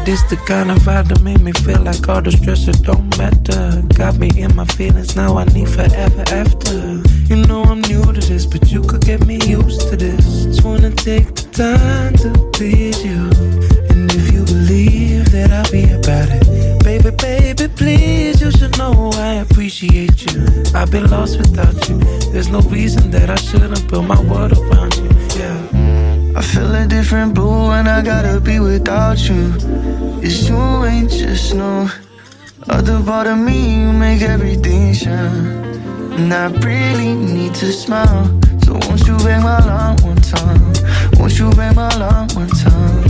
this the kind of vibe that made me feel like all the stress, it don't matter. Got me in my feelings, now I need forever after. You know I'm new to this, but you could get me used to this. Just wanna take the time to please you. And if you believe that I'll be about it, baby, baby, please, you should know I appreciate you. I've been lost without you. There's no reason that I shouldn't build my world around you, yeah. I feel a different blue when I gotta be without you. It's you ain't just no other part of me, you make everything shine. And I really need to smile. So won't you bang my line one time? Won't you bang my line one time?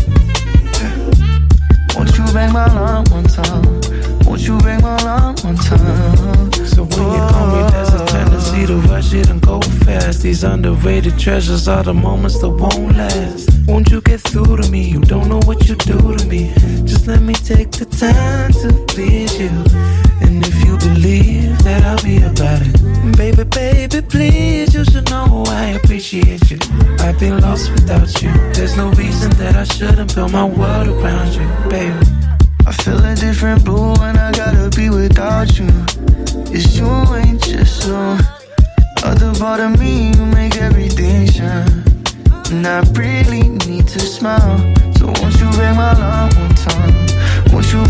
Won't you bang my line one time? Won't you bang my line one time? So when you call me, there's a tendency to rush it and go fast. These underrated treasures are the moments that won't last. Won't you get through to me? You don't know what you do to me. Just let me take the time to please you. And if you believe that I'll be about it, baby, baby, please, you should know I appreciate you. I've been lost without you. There's no reason that I shouldn't build my world around you, baby. I feel a different blue when I gotta be without you. It's you ain't just no other part of me, you make everything shine. And I really need to smile. So won't you bang my line one time? Won't you